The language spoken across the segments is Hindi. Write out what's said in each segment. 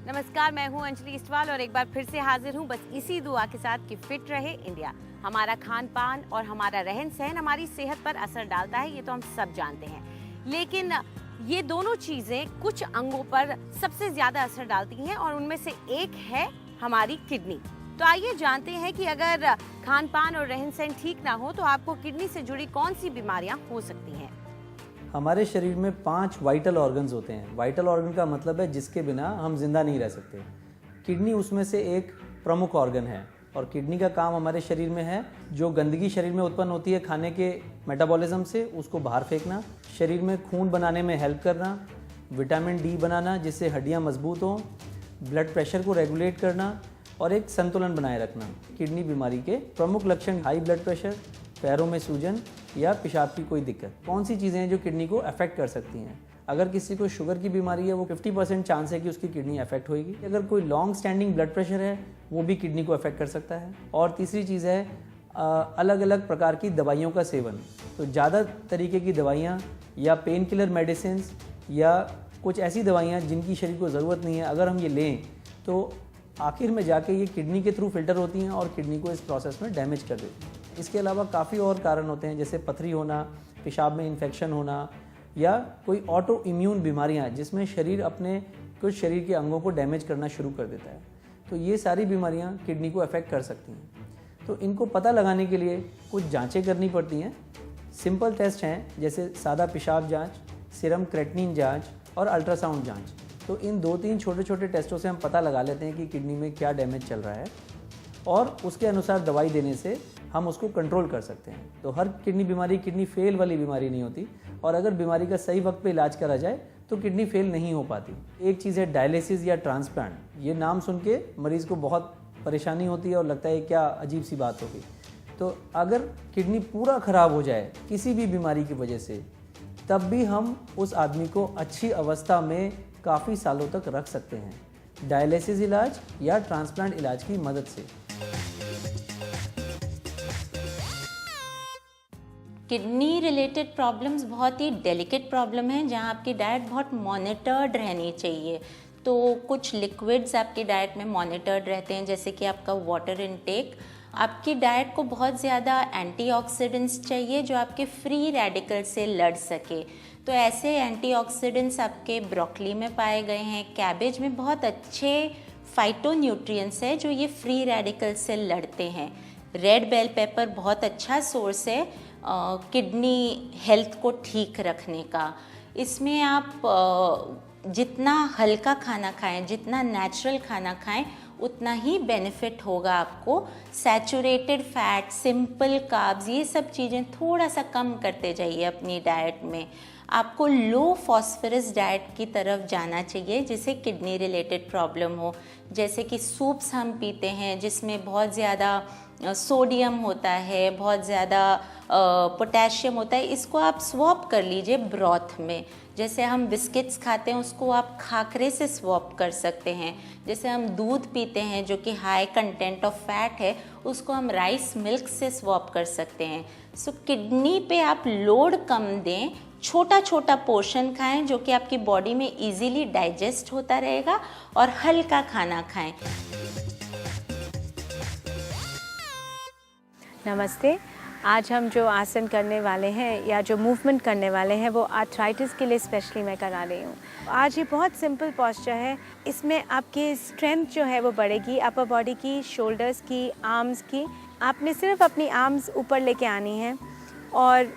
नमस्कार, मैं हूं अंजलि इस्टवाल और एक बार फिर से हाजिर हूं बस इसी दुआ के साथ कि फिट रहे इंडिया। हमारा खान पान और हमारा रहन सहन हमारी सेहत पर असर डालता है, ये तो हम सब जानते हैं। लेकिन ये दोनों चीज़ें कुछ अंगों पर सबसे ज़्यादा असर डालती हैं और उनमें से एक है हमारी किडनी। तो आइए जानते हैं कि अगर खान पान और रहन सहन ठीक ना हो तो आपको किडनी से जुड़ी कौन सी बीमारियां हो सकती हैं। हमारे शरीर में 5 वाइटल ऑर्गन्स होते हैं। वाइटल ऑर्गन का मतलब है जिसके बिना हम जिंदा नहीं रह सकते। किडनी उसमें से एक प्रमुख ऑर्गन है और किडनी का काम हमारे शरीर में है जो गंदगी शरीर में उत्पन्न होती है खाने के मेटाबॉलिज्म से, उसको बाहर फेंकना, शरीर में खून बनाने में हेल्प करना, विटामिन डी बनाना जिससे हड्डियां मजबूत हों, ब्लड प्रेशर को रेगुलेट करना और एक संतुलन बनाए रखना। किडनी बीमारी के प्रमुख लक्षण हाई ब्लड प्रेशर, पैरों में सूजन या पेशाब की कोई दिक्कत। कौन सी चीज़ें हैं जो किडनी को अफेक्ट कर सकती हैं? अगर किसी को शुगर की बीमारी है वो 50% चांस है कि उसकी किडनी अफेक्ट होगी। अगर कोई लॉन्ग स्टैंडिंग ब्लड प्रेशर है वो भी किडनी को अफेक्ट कर सकता है। और तीसरी चीज़ है अलग अलग प्रकार की दवाइयों का सेवन। तो ज़्यादा तरीके की दवाइयाँ या पेन किलर मेडिसिन या कुछ ऐसी दवाइयाँ जिनकी शरीर को ज़रूरत नहीं है, अगर हम ये लें तो आखिर में जाके ये किडनी के थ्रू फिल्टर होती हैं और किडनी को इस प्रोसेस में डैमेज कर देती हैं। इसके अलावा काफ़ी और कारण होते हैं जैसे पथरी होना, पेशाब में इन्फेक्शन होना या कोई ऑटो इम्यून बीमारियां जिसमें शरीर अपने कुछ शरीर के अंगों को डैमेज करना शुरू कर देता है। तो ये सारी बीमारियां किडनी को अफेक्ट कर सकती हैं। तो इनको पता लगाने के लिए कुछ जांचें करनी पड़ती हैं। सिंपल टेस्ट हैं जैसे सादा पेशाब जाँच, सीरम क्रेटिनिन जाँच और अल्ट्रासाउंड जाँच। तो इन 2-3 छोटे छोटे टेस्टों से हम पता लगा लेते हैं कि किडनी में क्या डैमेज चल रहा है और उसके अनुसार दवाई देने से हम उसको कंट्रोल कर सकते हैं। तो हर किडनी बीमारी किडनी फेल वाली बीमारी नहीं होती और अगर बीमारी का सही वक्त पे इलाज करा जाए तो किडनी फेल नहीं हो पाती। एक चीज़ है डायलिसिस या ट्रांसप्लांट। ये नाम सुन के मरीज़ को बहुत परेशानी होती है और लगता है क्या अजीब सी बात होगी। तो अगर किडनी पूरा ख़राब हो जाए किसी भी बीमारी की वजह से, तब भी हम उस आदमी को अच्छी अवस्था में काफ़ी सालों तक रख सकते हैं डायलिसिस इलाज या ट्रांसप्लांट इलाज की मदद से। किडनी रिलेटेड प्रॉब्लम्स बहुत ही डेलिकेट प्रॉब्लम है जहाँ आपकी डाइट बहुत मॉनिटर्ड रहनी चाहिए। तो कुछ लिक्विड्स आपकी डाइट में मॉनिटर्ड रहते हैं जैसे कि आपका वाटर इनटेक। आपकी डाइट को बहुत ज़्यादा एंटीऑक्सीडेंट्स चाहिए जो आपके फ्री रेडिकल से लड़ सके। तो ऐसे एंटीऑक्सीडेंट्स आपके ब्रोकली में पाए गए हैं, कैबेज में बहुत अच्छे फाइटोन्यूट्रिएंट्स है जो ये फ्री रेडिकल से लड़ते हैं। रेड बेल पेपर बहुत अच्छा सोर्स है किडनी हेल्थ को ठीक रखने का। इसमें आप जितना हल्का खाना खाएं, जितना नेचुरल खाना खाएं, उतना ही बेनिफिट होगा आपको। सैचुरेटेड फैट, सिंपल कार्ब्स, ये सब चीज़ें थोड़ा सा कम करते जाइए अपनी डाइट में। आपको लो फॉस्फोरस डाइट की तरफ जाना चाहिए जिसे किडनी रिलेटेड प्रॉब्लम हो। जैसे कि सूप्स हम पीते हैं जिसमें बहुत ज़्यादा सोडियम होता है, बहुत ज़्यादा पोटेशियम होता है, इसको आप स्वॉप कर लीजिए ब्रॉथ में। जैसे हम बिस्किट्स खाते हैं उसको आप खाकरे से स्वॉप कर सकते हैं। जैसे हम दूध पीते हैं जो कि हाई कंटेंट ऑफ फैट है, उसको हम राइस मिल्क से स्वॉप कर सकते हैं। सो किडनी पे आप लोड कम दें, छोटा छोटा पोर्शन खाएं जो कि आपकी बॉडी में इजीली डाइजेस्ट होता रहेगा और हल्का खाना खाएं। नमस्ते। आज हम जो आसन करने वाले हैं या जो मूवमेंट करने वाले हैं वो आर्थराइटिस के लिए स्पेशली मैं करा रही हूँ। आज ये बहुत सिंपल पोस्चर है, इसमें आपकी स्ट्रेंथ जो है वो बढ़ेगी, अपर बॉडी की, शोल्डर्स की, आर्म्स की। आपने सिर्फ अपनी आर्म्स ऊपर लेके आनी है और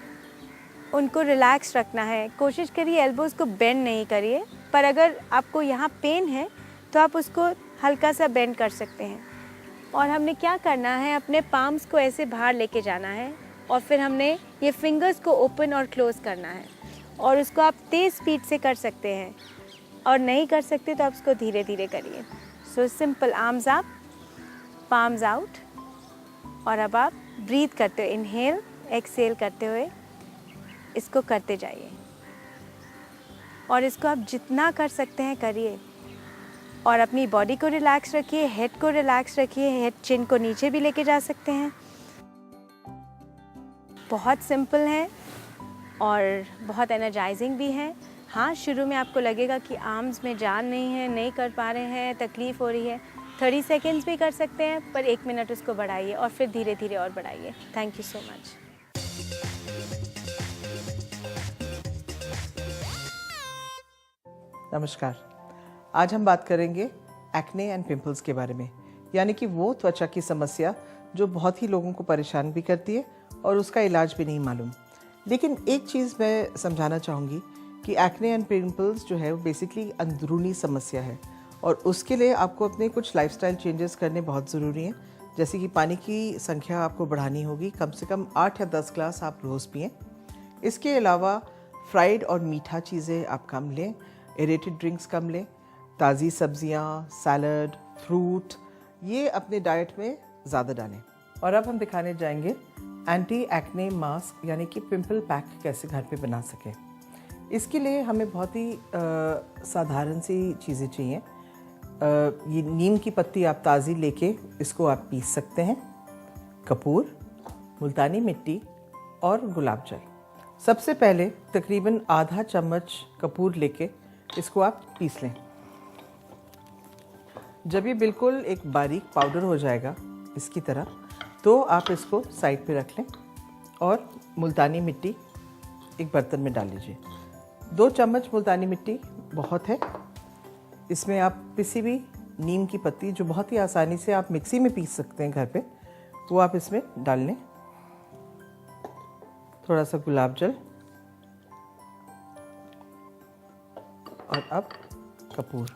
उनको रिलैक्स रखना है। कोशिश करिए एल्बोज़ को बेंड नहीं करिए, पर अगर आपको यहाँ पेन है तो आप उसको हल्का सा बेंड कर सकते हैं। और हमने क्या करना है, अपने पाम्स को ऐसे बाहर लेके जाना है और फिर हमने ये फिंगर्स को ओपन और क्लोज़ करना है। और उसको आप तेज़ स्पीड से कर सकते हैं और नहीं कर सकते तो आप उसको धीरे धीरे करिए। So simple, arms up, palms out. और अब आप ब्रीथ करते हुए, इनहेल एक्सहेल करते हुए इसको करते जाइए और इसको आप जितना कर सकते हैं करिए। और अपनी बॉडी को रिलैक्स रखिए, हेड को रिलैक्स रखिए, हेड चिन को नीचे भी लेके जा सकते हैं। बहुत सिंपल है और बहुत एनर्जाइजिंग भी है। हाँ, शुरू में आपको लगेगा कि आर्म्स में जान नहीं है, नहीं कर पा रहे हैं, तकलीफ़ हो रही है। 30 सेकेंड्स भी कर सकते हैं, पर 1 मिनट उसको बढ़ाइए और फिर धीरे धीरे और बढ़ाइए। Thank you so much. नमस्कार। आज हम बात करेंगे एक्ने एंड पिंपल्स के बारे में, यानी कि वो त्वचा की समस्या जो बहुत ही लोगों को परेशान भी करती है और उसका इलाज भी नहीं मालूम। लेकिन एक चीज़ मैं समझाना चाहूँगी कि एक्ने एंड पिंपल्स जो है वो बेसिकली अंदरूनी समस्या है और उसके लिए आपको अपने कुछ लाइफस्टाइल चेंजेस करने बहुत ज़रूरी हैं। जैसे कि पानी की संख्या आपको बढ़ानी होगी, कम से कम 8 या 10 ग्लास आप रोज़ पिएँ। इसके अलावा फ्राइड और मीठा चीज़ें आप कम लें, एरेटेड ड्रिंक्स कम लें, ताज़ी सब्जियां, सैलड, फ्रूट ये अपने डाइट में ज़्यादा डालें। और अब हम दिखाने जाएंगे एंटी एक्ने मास्क यानी कि पिंपल पैक कैसे घर पे बना सकें। इसके लिए हमें बहुत ही साधारण सी चीज़ें चाहिए। ये नीम की पत्ती आप ताज़ी लेके इसको आप पीस सकते हैं, कपूर, मुल्तानी मिट्टी और गुलाब जल। सबसे पहले तकरीबन आधा चम्मच कपूर लेके इसको आप पीस लें। जब ये बिल्कुल एक बारीक पाउडर हो जाएगा इसकी तरह, तो आप इसको साइड पे रख लें और मुल्तानी मिट्टी एक बर्तन में डाल लीजिए। 2 चम्मच मुल्तानी मिट्टी बहुत है। इसमें आप पिसी हुई नीम की पत्ती, जो बहुत ही आसानी से आप मिक्सी में पीस सकते हैं घर पे, वो आप इसमें डाल लें। थोड़ा सा गुलाब जल और अब कपूर।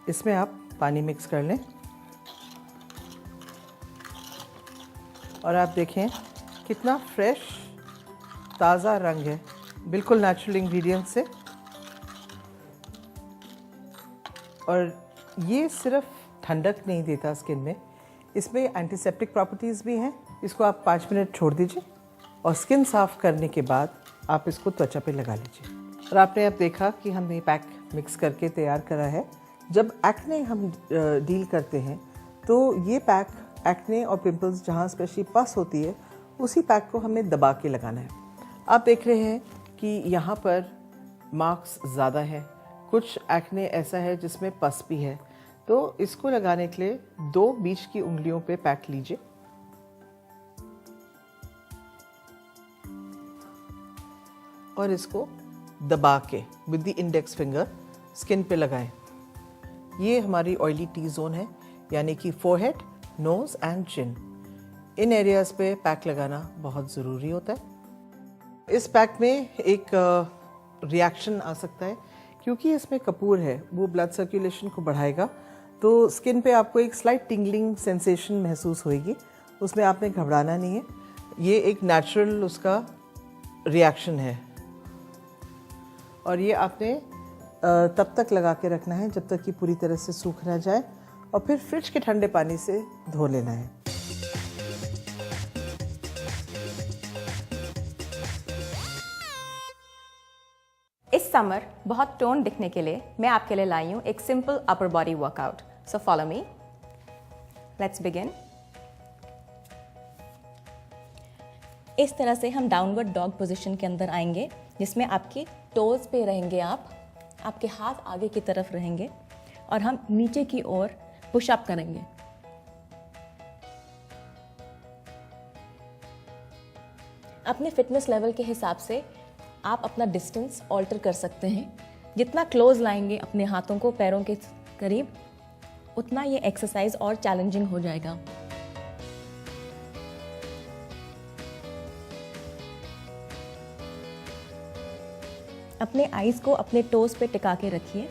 इसमें आप पानी मिक्स कर लें और आप देखें कितना फ्रेश ताज़ा रंग है, बिल्कुल नेचुरल इंग्रेडिएंट से। और ये सिर्फ ठंडक नहीं देता स्किन में, इसमें एंटीसेप्टिक प्रॉपर्टीज़ भी हैं। इसको आप 5 मिनट छोड़ दीजिए और स्किन साफ़ करने के बाद आप इसको त्वचा पे लगा लीजिए। और आपने अब देखा कि हमने पैक मिक्स करके तैयार करा है। जब एक्ने हम डील करते हैं तो ये पैक एक्ने और पिंपल्स जहाँ स्पेशली पस होती है, उसी पैक को हमें दबा के लगाना है। आप देख रहे हैं कि यहाँ पर मार्क्स ज़्यादा है, कुछ एक्ने ऐसा है जिसमें पस भी है। तो इसको लगाने के लिए 2 बीच की उंगलियों पे पैक लीजिए और इसको दबा के with the index finger skin पे लगाएं। ये हमारी ऑयली टी जोन है, यानी कि forehead, nose and chin. In areas पे पैक लगाना बहुत ज़रूरी होता है। इस पैक में एक रिएक्शन आ सकता है, क्योंकि इसमें कपूर है, वो ब्लड सर्कुलेशन को बढ़ाएगा। तो स्किन पे आपको एक स्लाइट टिंगलिंग सेंसेशन महसूस होएगी, उसमें आपने घबराना नहीं है। ये एक नेचुरल उसका रिएक्शन है और ये आपने तब तक लगा के रखना है जब तक कि पूरी तरह से सूख ना जाए और फिर फ्रिज के ठंडे पानी से धो लेना है। इस समर बहुत टोन दिखने के लिए मैं आपके लिए लाई हूँ एक simple upper body workout. So follow me, let's begin. इस तरह से हम डाउनवर्ड डॉग पोजीशन के अंदर आएंगे, जिसमें आपके टोज पे रहेंगे, आपके हाथ आगे की तरफ रहेंगे और हम नीचे की ओर पुशअप करेंगे। अपने फिटनेस लेवल के हिसाब से आप अपना डिस्टेंस ऑल्टर कर सकते हैं। जितना क्लोज लाएंगे अपने हाथों को पैरों के करीब, उतना ये एक्सरसाइज और चैलेंजिंग हो जाएगा। अपने आईज को अपने टोज पे टिका के रखिए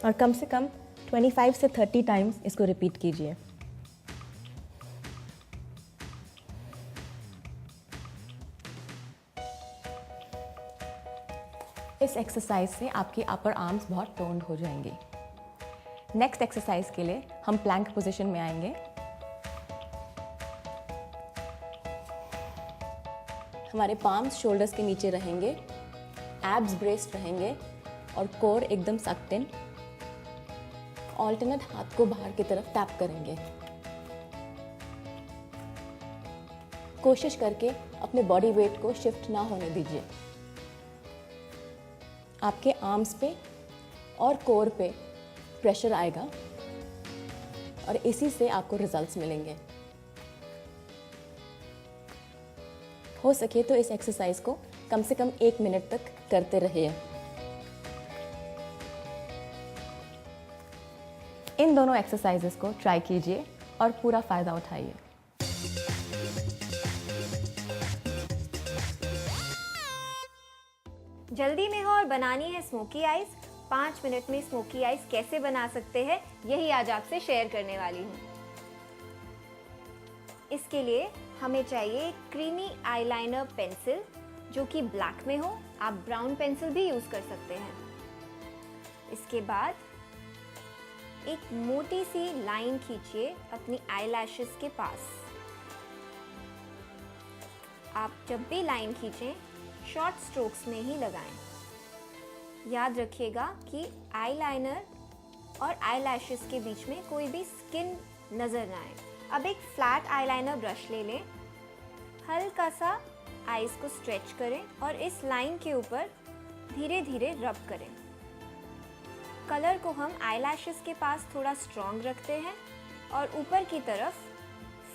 और कम से कम 25 से 30 टाइम्स इसको रिपीट कीजिए। इस एक्सरसाइज से आपके अपर आर्म्स बहुत टोन्ड हो जाएंगे। नेक्स्ट एक्सरसाइज के लिए हम प्लैंक पोजीशन में आएंगे। हमारे पाम्स शोल्डर्स के नीचे रहेंगे, एब्स ब्रेस्ड रहेंगे और कोर एकदम सक्ड इन। ऑल्टरनेट हाथ को बाहर की तरफ टैप करेंगे। कोशिश करके अपने बॉडी वेट को शिफ्ट ना होने दीजिए। आपके आर्म्स पे और कोर पे प्रेशर आएगा और इसी से आपको रिजल्ट्स मिलेंगे। हो सके तो इस एक्सरसाइज को कम से कम 1 मिनट तक करते रहिए। इन दोनों एक्सरसाइजेस को ट्राई कीजिए और पूरा फ़ायदा उठाइए। जल्दी में हो और बनानी है स्मोकी आइज। 5 मिनट में स्मोकी आइज कैसे बना सकते हैं, यही आज आपसे शेयर करने वाली हूँ। इसके लिए हमें चाहिए एक क्रीमी आईलाइनर पेंसिल जो कि ब्लैक में हो। आप ब्राउन पेंसिल भी यूज़ कर सकते हैं। इसके बाद एक मोटी सी लाइन खींचिए अपनी आईलैशेस के पास। आप जब भी लाइन खींचें शॉर्ट स्ट्रोक्स में ही लगाएं। याद रखिएगा कि आईलाइनर और आईलैशेस के बीच में कोई भी स्किन नज़र ना आए। अब एक फ्लैट आईलाइनर ब्रश ले लें, हल्का सा आईज को स्ट्रेच करें और इस लाइन के ऊपर धीरे धीरे रब करें। कलर को हम आईलैशेस के पास थोड़ा स्ट्रॉन्ग रखते हैं और ऊपर की तरफ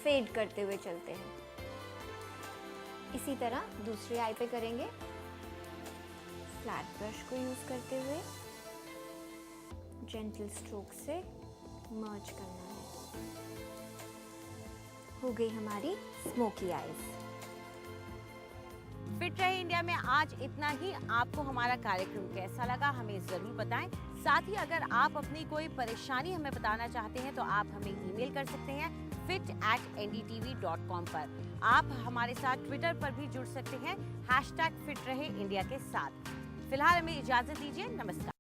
फेड करते हुए चलते हैं। इसी तरह दूसरी आई पे करेंगे। फ्लैट ब्रश को यूज़ करते हुए जेंटल स्ट्रोक से मर्ज करना है। हो गई हमारी स्मोकी आईज। फिट रहे इंडिया में आज इतना ही। आपको हमारा कार्यक्रम कैसा लगा हमें ज़रूर बताएं। साथ ही अगर आप अपनी कोई परेशानी हमें बताना चाहते हैं तो आप हमें ईमेल कर सकते हैं fit@ndtv.com पर। आप हमारे साथ ट्विटर पर भी जुड़ सकते हैं #फिट रहे इंडिया के साथ। फिलहाल हमें इजाज़त दीजिए। नमस्कार।